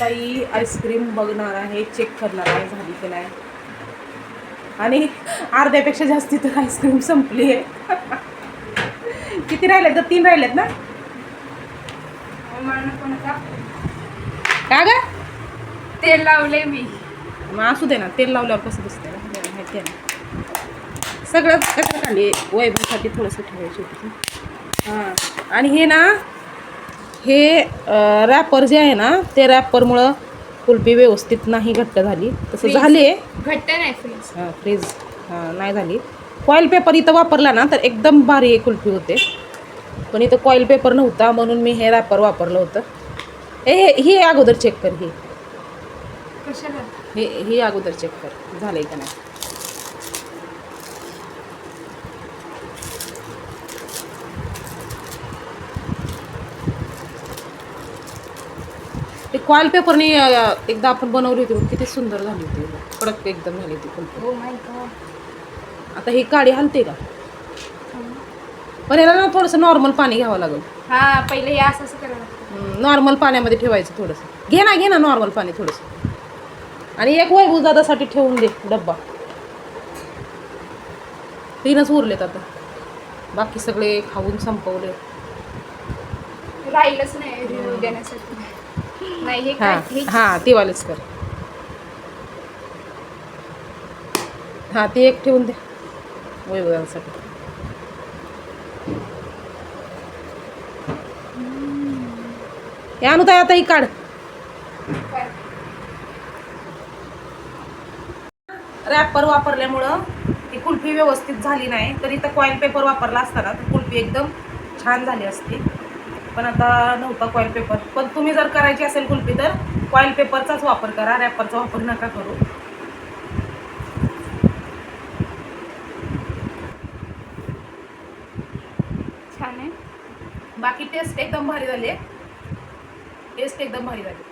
Anutai ice cream बघणार आहे, check करणार आहे झाली की नाही. आणि अर्ध्यापेक्षा जास्ती तर आईस्क्रीम संपली आहे. किती राहिलेत? तर 3 राहिलेत ना. का ग? तेल लावले मी. मग असू दे ना, तेल लावल्यावर कसं दिसतंय ना, माहिती आहे ना. सगळं कसं खाली वैभवसाठी थोडंसं ठेवायचं होतं. हां, आणि हे ना, हे रॅपर जे आहे ना, ते रॅपरमुळं कुल्फी व्यवस्थित नाही घट्ट झाली. तसं झाली आहे घट्ट नाही फ्रीज. हां, फ्रीज नाही झाली. कॉईल पेपर इथं वापरला ना तर एकदम भारी कुल्फी होते. पण इथं कॉईल पेपर नव्हता म्हणून मी हे रॅपर वापरलं होतं. हे अगोदर चेक कर. कशाला? हे अगोदर चेक कर झालंय का नाही. ते कॉईल पेपरने एकदा आपण बनवली होती, किती सुंदर झाली होती, कडक एकदम झाली होती कुल्फी. Oh my God. आता ही काडी हलते का? पण याला ना थोडंसं नॉर्मल पाणी घ्यावं लागेल. हा, पहिले हे असं करावं लागतं. नॉर्मल पाण्यामध्ये ठेवायचं थोडंसं. घे ना नॉर्मल पाणी थोडंसं. आणि एक वैभवदादासाठी ठेवून दे डब्बा. 3च उरलेत आता, बाकी सगळे खाऊन संपवले. राहिलंच नाही रिव्ह्यू देण्यासाठी. नाही हे काय? हां ती वालेच कर. हां ती एक ठेवून दे वैभवदादासाठी. हे अनुताई आता ही काढ. रॅपर वापरल्यामुळं ती कुल्फी व्यवस्थित झाली नाही. तर इथं कॉईल पेपर वापरला असताना तर कुल्फी एकदम छान झाली असती. पण आता नव्हता कॉईल पेपर. पण तुम्ही जर करायची असेल कुल्फी तर कॉईल पेपरचाच वापर करा, रॅपरचा वापर नका करू. छान आहे. बाकी टेस्ट एकदम भारी झाली आहे. टेस्ट एकदम भारी झाली.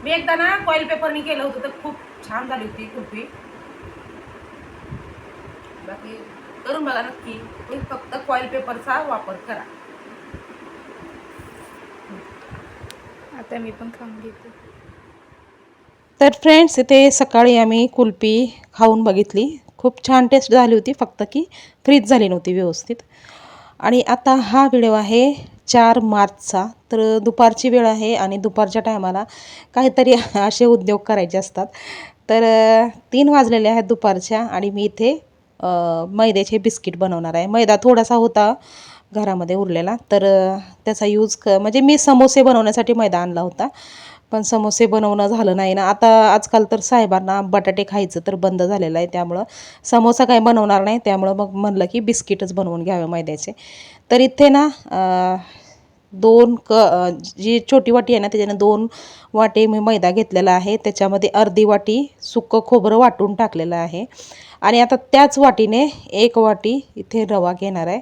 मी एकदा ना कॉईल पेपरनी केलं होतं तर खूप छान झाली होती कुल्फी. बाकी करून बघा नक्की. फक्त कॉईल पेपरचा वापर करा. आता मी पण खाऊन घेते. तर फ्रेंड्स, इथे सकाळी आम्ही कुल्फी खाऊन बघितली. खूप छान टेस्ट झाली होती, फक्त की फ्रीज झाली नव्हती व्यवस्थित. आणि आता हा व्हिडिओ आहे 4 मार्चचा. तर दुपारची वेळ आहे आणि दुपारच्या टायमाला काहीतरी असे उद्योग करायचे असतात. तर 3 वाजलेले आहेत दुपारच्या आणि मी इथे मैद्याचे बिस्किट बनवणार आहे. मैदा थोडासा होता घरामध्ये उरलेला, तर त्याचा यूज म्हणजे मी समोसे बनवण्यासाठी मैदा आणला होता. पण समोसे बनवणं झालं नाही ना. आता आजकाल तर साहेबांना बटाटे खायचं तर बंद झालेलं आहे, त्यामुळं समोसा काही बनवणार नाही. त्यामुळं मग म्हणलं की बिस्किटच बनवून घ्यावे मैद्याचे. तर इथे ना 2 जी छोटी वाटी आहे ना त्याच्यानं 2 वाटी मी मैदा घेतलेला आहे. त्याच्यामध्ये अर्धी वाटी सुकं खोबरं वाटून टाकलेलं आहे. आणि आता त्याच वाटीने 1 वाटी इथे रवा घेणार आहे.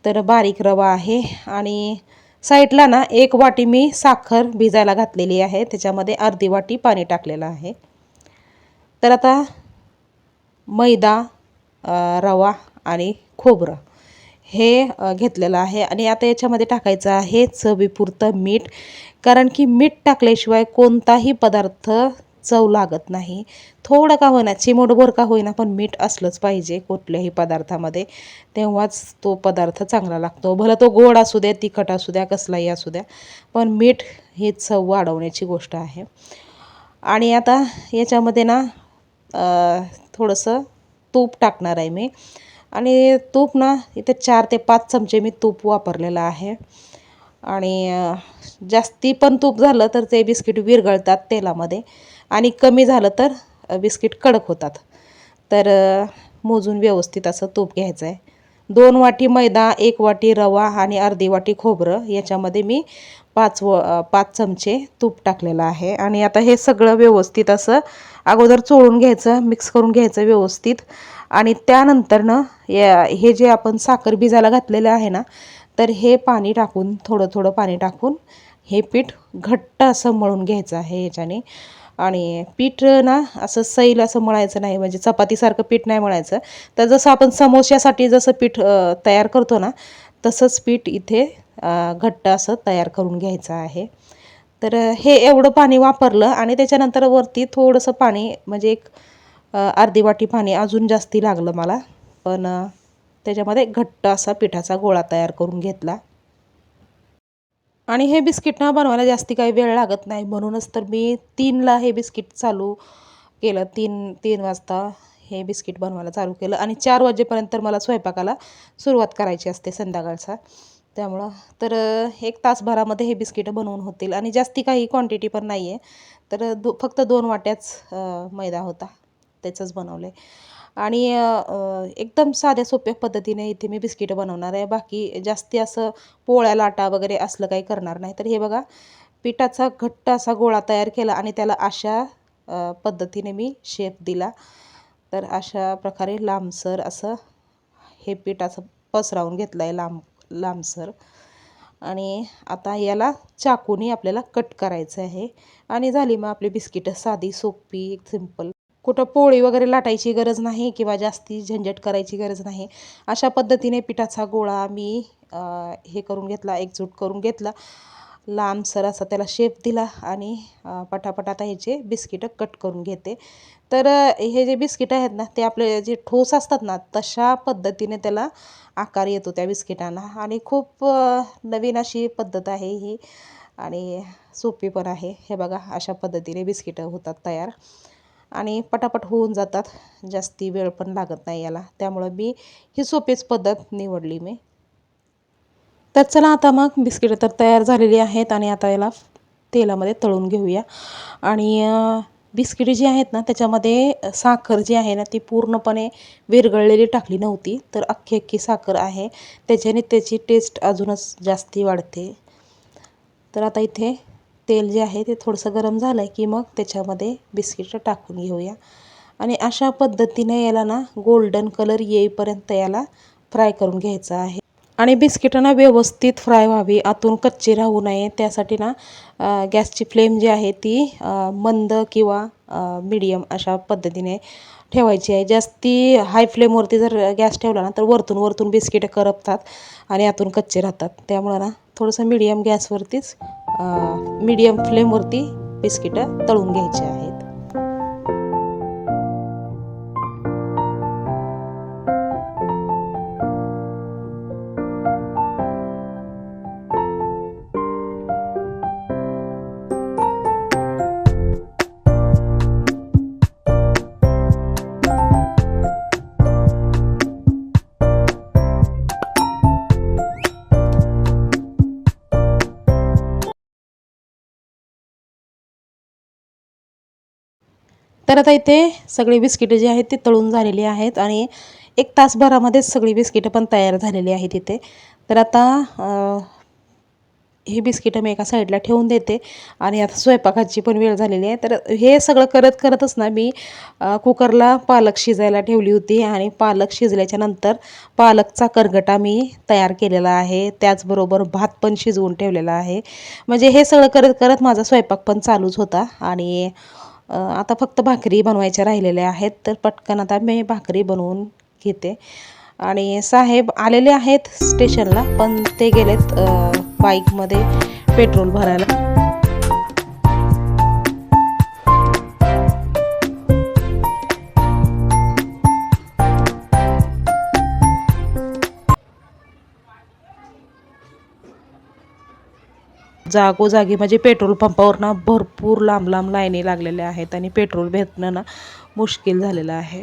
तर बारीक रवा आहे. आणि साईडला ना 1 वाटी मी साखर भिजायला घातलेली आहे. त्याच्यामध्ये अर्धी वाटी पाणी टाकलेलं आहे. तर आता मैदा, रवा आणि खोबरं हे घेतलेलं आहे. आणि आता याच्यामध्ये टाकायचं आहे चवीपुरतं मीठ. कारण की मीठ टाकल्याशिवाय कोणताही पदार्थ चव लागत नाही. थोडं का होईना, चिमूटभर का होईना, पण मीठ असलंच पाहिजे कुठल्याही पदार्थामध्ये. तेव्हाच तो पदार्थ चांगला लागतो. भलं तो गोड असू द्या, तिखट असू द्या, कसलाही असू द्या, पण मीठ ही चव वाढवण्याची गोष्ट आहे. आणि आता याच्यामध्ये ना थोडंसं तूप टाकणार आहे मी. आणि तूप ना इथे 4 ते 5 चमचे मी तूप वापरलेलं आहे. आणि जास्ती पण तूप झालं तर ते बिस्किट विरघळतात तेलामध्ये, आणि कमी झालं तर बिस्किट कडक होतात. तर मोजून व्यवस्थित असं तूप घ्यायचं आहे. 2 वाटी मैदा, 1 वाटी रवा आणि अर्धी वाटी खोबरं, याच्यामध्ये मी 5 चमचे तूप टाकलेलं आहे. आणि आता हे सगळं व्यवस्थित असं अगोदर चोळून घ्यायचं, मिक्स करून घ्यायचं व्यवस्थित. आणि त्यानंतरनं हे जे आपण साखर भिजायला घातलेलं आहे ना, तर हे पाणी टाकून, थोडं थोडं पाणी टाकून हे पीठ घट्ट असं मळून घ्यायचं आहे याच्याने. आणि पीठ ना असं सैल असं मळायचं नाही, म्हणजे चपातीसारखं पीठ नाही मळायचं. तर जसं आपण समोश्यासाठी जसं पीठ तयार करतो ना, तसंच पीठ इथे घट्ट असं तयार करून घ्यायचं आहे. तर हे एवढं पाणी वापरलं आणि त्याच्यानंतर वरती थोडंसं पाणी म्हणजे एक अर्धी वाटी पाणी अजून जास्ती लागलं मला, पण त्याच्यामध्ये घट्ट असा पिठाचा गोळा तयार करून घेतला. आणि हे बिस्किट ना बनवायला जास्ती काही वेळ लागत नाही, म्हणूनच तर मी 3ला हे बिस्किट चालू केलं. 3 वाजता हे बिस्किट बनवायला चालू केलं आणि 4 वाजेपर्यंत तर मला स्वयंपाकाला सुरुवात करायची असते संध्याकाळचा. त्यामुळं तर 1 तासभरामध्ये हे बिस्किटं बनवून होतील आणि जास्ती काही क्वांटिटी पण नाही आहे. तर फक्त 2 वाट्याच मैदा होता, त्याचंच बनवलं आहे. आणि एकदम साध्या सोप्या पद्धतीने इथे मी बिस्किटं बनवणार आहे. बाकी जास्ती असं पोळ्या लाटा वगैरे असलं काही करणार नाही. तर हे बघा, पिठाचा घट्ट असा गोळा तयार केला आणि त्याला अशा पद्धतीने मी शेप दिला. तर अशा प्रकारे लांबसर असं हे पीठ असं पसरवून घेतलं आहे लांबसर. आणि आता याला चाकूने आपल्याला कट करायचं आहे आणि झाली मग आपली बिस्किटं साधी सोपी सिंपल. कुठं पोळी वगैरे लाटायची गरज नाही किंवा जास्ती झंझट करायची गरज नाही. अशा पद्धतीने पिठाचा गोळा मी हे करून घेतला, एकजूट करून घेतला, लांबसर असा त्याला शेप दिला आणि पटापट आता ह्याचे बिस्किटं कट करून घेते. तर हे जे बिस्किटं आहेत ना, ते आपले जे ठोस असतात ना, तशा पद्धतीने त्याला आकार येतो त्या बिस्किटांना आणि खूप नवीन अशी पद्धत आहे ही आणि सोपी पण आहे. हे बघा, अशा पद्धतीने बिस्किटं होतात तयार आणि पटापट होऊन जातात, जास्ती वेळ पण लागत नाही याला. त्यामुळं मी ही सोपीच पद्धत निवडली मी. तर चला आता मग बिस्किटं तर तयार झालेली आहेत आणि आता याला तेलामध्ये तळून घेऊया. आणि बिस्किटे जी आहेत ना, त्याच्यामध्ये साखर जी आहे ना, ती पूर्णपणे विरघळलेली टाकली नव्हती, तर अख्खी अख्खी साखर आहे. त्याच्याने त्याची टेस्ट अजूनच जास्ती वाढते. तर आता इथे तेल जे आहे ते थोडंसं गरम झालं की मग त्याच्यामध्ये बिस्किटं टाकून घेऊया आणि अशा पद्धतीने याला ना गोल्डन कलर येईपर्यंत याला फ्राय करून घ्यायचं आहे. आणि बिस्किटं ना व्यवस्थित फ्राय व्हावी, आतून कच्चे राहू नये, त्यासाठी ना गॅसची फ्लेम जी आहे ती मंद किंवा मीडियम अशा पद्धतीने ठेवायची आहे. जास्ती हाय फ्लेमवरती जर गॅस ठेवला ना, तर वरतून बिस्किटं करपतात आणि आतून कच्चे राहतात. त्यामुळं ना थोडंसं मीडियम गॅसवरतीच मीडियम फ्लेमवरती बिस्किटं तळून घ्यायचे आहेत. तर आता इथे सगळी बिस्किटं जी आहेत ती तळून झालेली आहेत आणि 1 तासभरामध्येच सगळी बिस्किटं पण तयार झालेली आहेत इथे. तर आता ही बिस्किटं मी एका साईडला ठेवून देते आणि आता स्वयंपाकाची पण वेळ झालेली आहे. तर हे सगळं करतच ना मी कुकरला पालक शिजायला ठेवली होती आणि पालक शिजल्याच्या नंतर पालकचा करगटा मी तयार केलेला आहे. त्याचबरोबर भात पण शिजवून ठेवलेला आहे. म्हणजे हे सगळं करत माझा स्वयंपाक पण चालूच होता आणि आता फक्त भाकरी बनवायच्या राहिलेल्या आहेत. तर पटकन आता मी भाकरी बनवून घेते. आणि साहेब आलेले आहेत स्टेशनला, पण ते गेलेत बाईकमध्ये पेट्रोल भरायला. जागोजागी म्हणजे पेट्रोल पंपावर ना भरपूर लांब लाईनी लागलेल्या आहेत आणि पेट्रोल भेटणं ना मुश्किल झालेलं आहे.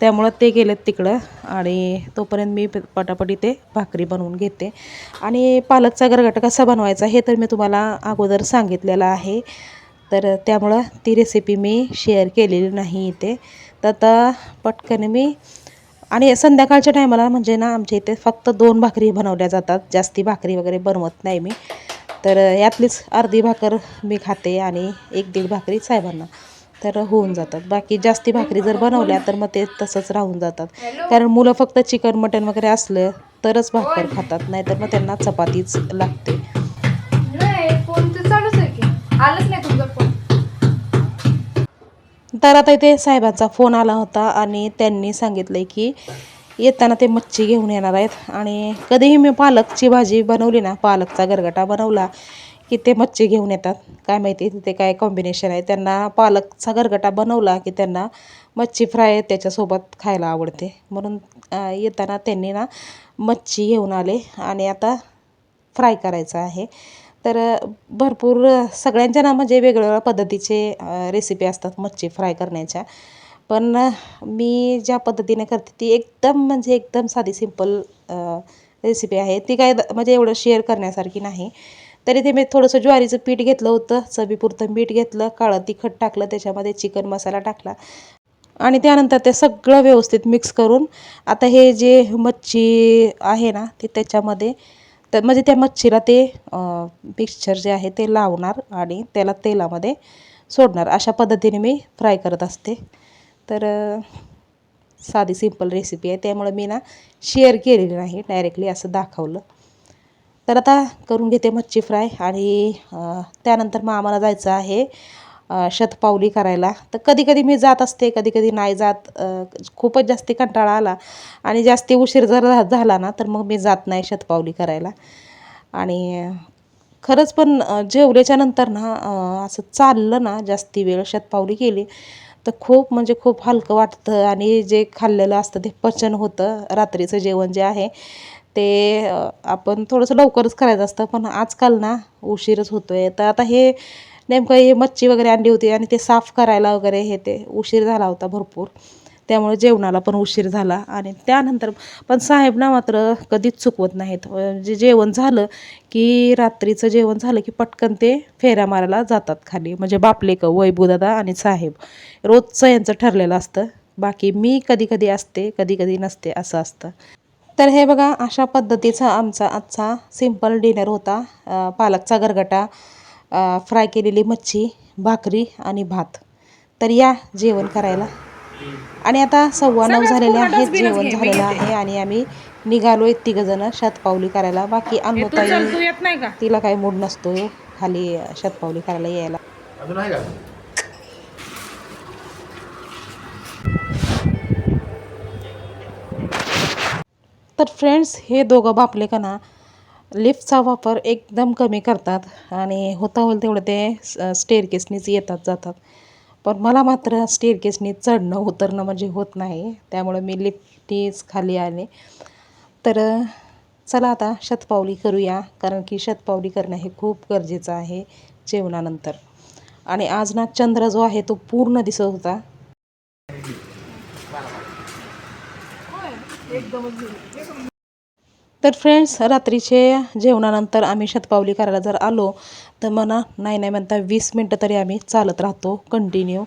त्यामुळं ते गेलेत तिकडं आणि तोपर्यंत मी पटापट इथे भाकरी बनवून घेते. आणि पालकचा गरगटा कसा बनवायचा हे तर मी तुम्हाला अगोदर सांगितलेलं आहे, तर त्यामुळं ती रेसिपी मी शेअर केलेली नाही इथे. तर आता पटकन मी आणि संध्याकाळच्या टायमाला म्हणजे ना आमच्या इथे फक्त 2 भाकरी बनवल्या जातात, जास्ती भाकरी वगैरे बनवत नाही मी. तर यातलीच अर्धी भाकर मी खाते आणि 1-1.5 भाकरी साहेबांना, तर होऊन जातात. बाकी जास्ती भाकरी जर बनवल्या तर मग ते तसंच राहून जातात, कारण मुलं फक्त चिकन मटण वगैरे असलं तरच भाकर खातात, नाहीतर मग त्यांना चपातीच लागते. फोन तर चालूच आहे की, आलंच नाही तुमचा फोन. तर आता इथे साहेबांचा फोन आला होता आणि त्यांनी सांगितलं की येताना ते मच्छी घेऊन येणार आहेत. आणि कधीही मी पालकची भाजी बनवली ना, पालकचा गरगटा बनवला की ते मच्छी घेऊन येतात. काय माहिती तिथे काय कॉम्बिनेशन आहे. त्यांना पालकचा गरगटा बनवला की त्यांना मच्छी फ्राय त्याच्यासोबत खायला आवडते. म्हणून येताना त्यांनी ना मच्छी घेऊन आले आणि आता फ्राय करायचं आहे. तर भरपूर सगळ्यांच्या ना म्हणजे वेगवेगळ्या पद्धतीचे रेसिपी असतात मच्छी फ्राय करण्याच्या. पण मी ज्या पद्धतीने करते ती एकदम म्हणजे एकदम साधी सिंपल रेसिपी आहे. ती काय म्हणजे एवढं शेअर करण्यासारखी नाही. तरी ते मी थोडंसं ज्वारीचं पीठ घेतलं होतं, चवीपुरतं मीठ घेतलं, काळं तिखट टाकलं, त्याच्यामध्ये चिकन मसाला टाकला आणि त्यानंतर ते सगळं व्यवस्थित मिक्स करून आता हे जे मच्छी आहे ना ते त्याच्यामध्ये तर म्हणजे त्या मच्छीला ते मिक्सचर जे आहे ते लावणार आणि त्याला तेलामध्ये सोडणार. अशा पद्धतीने मी फ्राय करत असते. तर साधी सिंपल रेसिपी आहे, त्यामुळे मी ना शेअर केलेली नाही, डायरेक्टली असं दाखवलं. तर आता करून घेते मच्छी फ्राय आणि त्यानंतर मग आम्हाला जायचं आहे शतपावली करायला. तर कधी कधी मी जात असते, कधी कधी नाही जात. खूपच जास्ती कंटाळा आला आणि जास्ती उशीर जर झाला ना तर मग मी जात नाही शतपावली करायला. आणि खरंच पण जेवल्याच्या नंतर ना असं चाललं ना जास्ती वेळ शतपावली केली तर खूप म्हणजे खूप हलकं वाटतं आणि जे खाल्लेलं असतं ते पचन होतं. रात्रीचं जेवण जे आहे ते आपण थोडंसं लवकरच करायचं असतं, पण आजकाल ना उशीरच होतो आहे. तर आता हे नेमकं हे मच्छी वगैरे आणली होती आणि ते साफ करायला वगैरे हे ते उशीर झाला होता भरपूर. त्यामुळे जेवणाला पण उशीर झाला आणि त्यानंतर पण साहेब ना मात्र कधीच चुकवत नाहीत. म्हणजे जेवण झालं की रात्रीचं जेवण झालं की पटकन ते फेऱ्या मारायला जातात खाली. म्हणजे बापलेक वैभूदादा आणि साहेब रोजचं यांचं ठरलेलं असतं. बाकी मी कधी कधी असते, कधी कधी नसते, असं असतं. तर हे बघा अशा पद्धतीचा आमचा आजचा सिंपल डिनर होता. पालकचा गरगटा, फ्राय केलेली मच्छी, भाकरी आणि भात. तर या जेवण करायला. आणि आता 9:15 सगळंच झालेले पूर्ण आहेत, डस्टबिनच जेवण घे, मी झालेलं घेते. आहे आणि आम्ही निघालो आहे तिघंजणं शतपावली करायला. बाकी हे तू अन्नूताई चल, तू येत नाही का? तिला काही मूड नसतो खाली शतपावली करायला यायला. अजून आहे का? तर फ्रेंड्स हे दोघं बापले का ना लिफ्टचा वापर एकदम कमी करतात आणि होता होईल तेवढं ते स्टेअरकेसनीच येतात जातात. पण मला मात्र स्टेअरकेसनी चढणं उतरणं म्हणजे होत नाही, त्यामुळे मी लिफ्टनीच खाली आले. तर चला आता शतपावली करूया, कारण की शतपावली करणं हे खूप गरजेचं आहे जेवणानंतर. आणि आज ना चंद्र जो आहे तो पूर्ण दिसत होता. तर फ्रेंड्स रात्रीचे जेवणानंतर आम्ही शतपावली करायला जर आलो तर म्हणा नाही नाही म्हणता 20 मिनटं तरी आम्ही चालत राहतो कंटिन्यू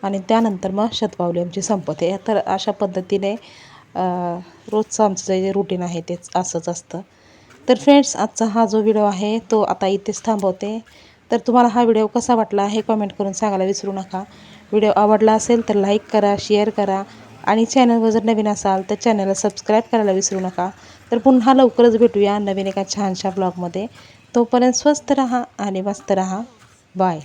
आणि त्यानंतर मग शतपावली आमची संपते. तर अशा पद्धतीने रोजचं आमचं जे रुटीन आहे तेच असंच असतं. तर फ्रेंड्स आजचा हा जो व्हिडिओ आहे तो आता इथेच थांबवते. तर तुम्हाला हा व्हिडिओ कसा वाटला हे कमेंट करून सांगायला विसरू नका. व्हिडिओ आवडला असेल तर लाईक करा, शेअर करा आणि चॅनलवर जर नवीन असाल तर चॅनलला सबस्क्राईब करायला विसरू नका. तर पुन्हा लवकरच भेटूया नवीन एका छानशा ब्लॉगमध्ये. तोपर्यंत स्वस्त रहा आणि मस्त रहा. बाय.